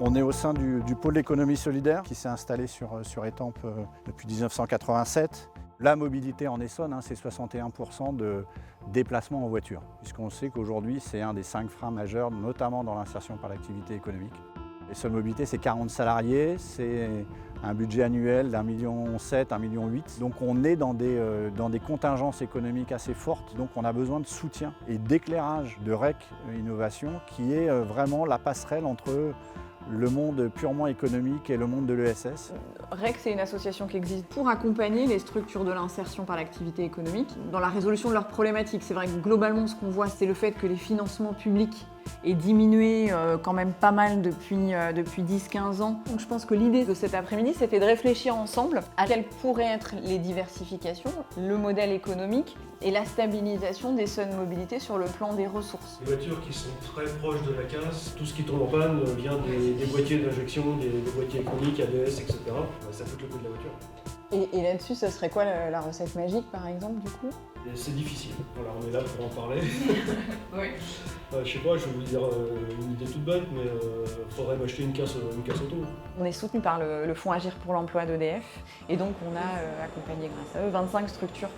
On est au sein du pôle d'économie solidaire qui s'est installé sur Étampes depuis 1987. La mobilité en Essonne, c'est 61% de déplacements en voiture, puisqu'on sait qu'aujourd'hui c'est un des 5 freins majeurs, notamment dans l'insertion par l'activité économique. Essonne Mobilité, c'est 40 salariés, c'est un budget annuel d'1,7 million, 1,8 million. Donc on est dans des contingences économiques assez fortes, donc on a besoin de soutien et d'éclairage de REC Innovation qui est vraiment la passerelle entre le monde purement économique et le monde de l'ESS. REC, c'est une association qui existe pour accompagner les structures de l'insertion par l'activité économique dans la résolution de leurs problématiques. C'est vrai que globalement, ce qu'on voit, c'est le fait que les financements publics aient diminué quand même pas mal depuis 10-15 ans. Donc je pense que l'idée de cet après-midi, c'était de réfléchir ensemble à quelles pourraient être les diversifications, le modèle économique et la stabilisation d'Essonne Mobilité sur le plan des ressources. Les voitures qui sont très proches de la casse, tout ce qui tombe en panne vient des boîtiers d'injection, des boîtiers électroniques, ABS, etc. Ça coûte le coût de la voiture. Et là-dessus, ce serait quoi la recette magique, par exemple, du coup? C'est difficile. Voilà, on est là pour en parler. Oui. Je sais pas, je vais vous dire une idée toute bête, mais faudrait m'acheter une casse auto. On est soutenu par le Fonds Agir pour l'emploi d'EDF, et donc on a accompagné grâce à eux 25 structures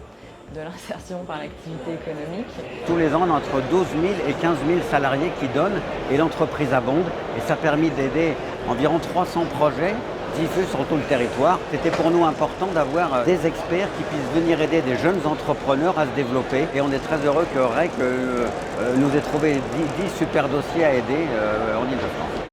de l'insertion par l'activité économique. Tous les ans, on a entre 12 000 et 15 000 salariés qui donnent, et l'entreprise abonde, et ça a permis d'aider environ 300 projets diffus sur tout le territoire. C'était pour nous important d'avoir des experts qui puissent venir aider des jeunes entrepreneurs à se développer. Et on est très heureux que REC nous ait trouvé 10 super dossiers à aider en Ile-de-France.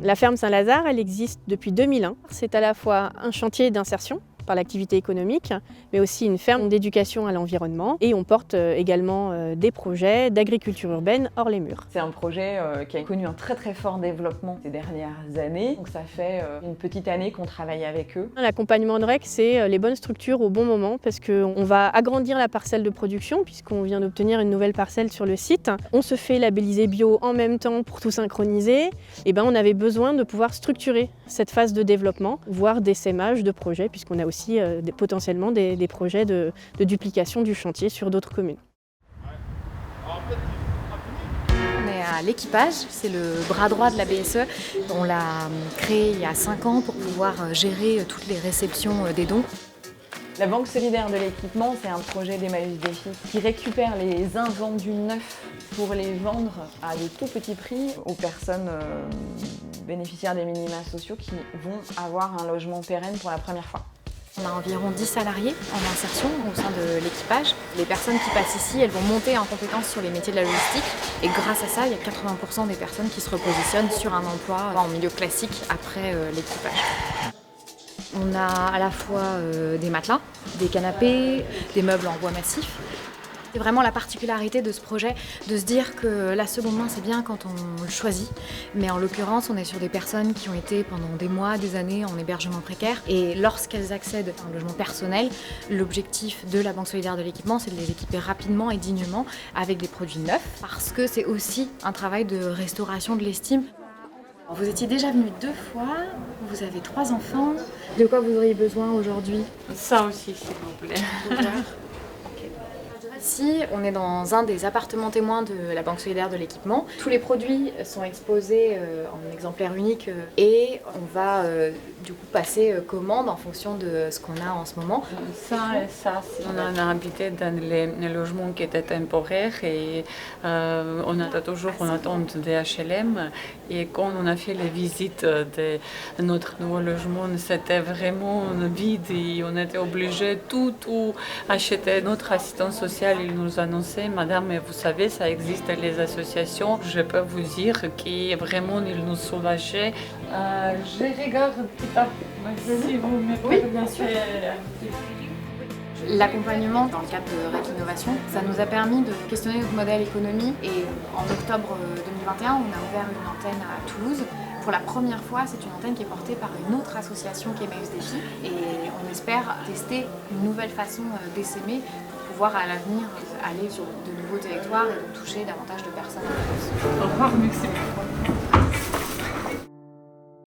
La ferme Saint-Lazare, elle existe depuis 2001. C'est à la fois un chantier d'insertion par l'activité économique, mais aussi une ferme d'éducation à l'environnement. Et on porte également des projets d'agriculture urbaine hors les murs. C'est un projet qui a connu un très très fort développement ces dernières années. Donc ça fait une petite année qu'on travaille avec eux. L'accompagnement de REC, c'est les bonnes structures au bon moment parce qu'on va agrandir la parcelle de production puisqu'on vient d'obtenir une nouvelle parcelle sur le site. On se fait labelliser bio en même temps pour tout synchroniser. Et on avait besoin de pouvoir structurer cette phase de développement, voire d'essaimage de projets puisqu'on a aussi potentiellement des projets de duplication du chantier sur d'autres communes. On est à l'équipage, c'est le bras droit de la BSE. On l'a créé il y a 5 ans pour pouvoir gérer toutes les réceptions des dons. La Banque solidaire de l'équipement, c'est un projet d'Emmaüs Défi qui récupère les invendus neufs pour les vendre à de tout petits prix aux personnes bénéficiaires des minima sociaux qui vont avoir un logement pérenne pour la première fois. On a environ 10 salariés en insertion au sein de l'équipage. Les personnes qui passent ici, elles vont monter en compétences sur les métiers de la logistique. Et grâce à ça, il y a 80% des personnes qui se repositionnent sur un emploi en milieu classique après l'équipage. On a à la fois des matelas, des canapés, des meubles en bois massif. C'est vraiment la particularité de ce projet, de se dire que la seconde main, c'est bien quand on le choisit. Mais en l'occurrence, on est sur des personnes qui ont été pendant des mois, des années en hébergement précaire. Et lorsqu'elles accèdent à un logement personnel, l'objectif de la Banque solidaire de l'équipement, c'est de les équiper rapidement et dignement avec des produits neufs. Parce que c'est aussi un travail de restauration de l'estime. Vous étiez déjà venu 2 fois, vous avez 3 enfants. De quoi vous auriez besoin aujourd'hui? Ça aussi, s'il vous plaît. Ici, on est dans un des appartements témoins de la Banque solidaire de l'équipement. Tous les produits sont exposés en exemplaire unique et on va du coup passer commande en fonction de ce qu'on a en ce moment. Ça et ça, on a habité dans les logements qui étaient temporaires et on était toujours en attente des HLM. Et quand on a fait les visites de notre nouveau logement, c'était vraiment vide et on était obligé de tout acheter. Notre assistant social, il nous annonçait, madame, vous savez, ça existe les associations. Je peux vous dire que vraiment, il nous soulageait. Je regarde un petit peu, si vous me oui, bien sûr. L'accompagnement dans le cadre de REC Innovation, ça nous a permis de questionner notre modèle économique et en octobre 2021, on a ouvert une antenne à Toulouse. Pour la première fois, c'est une antenne qui est portée par une autre association qui est Emmaüs Défi et on espère tester une nouvelle façon d'essaimer pour pouvoir à l'avenir aller sur de nouveaux territoires et de toucher davantage de personnes en France. Au revoir, merci beaucoup.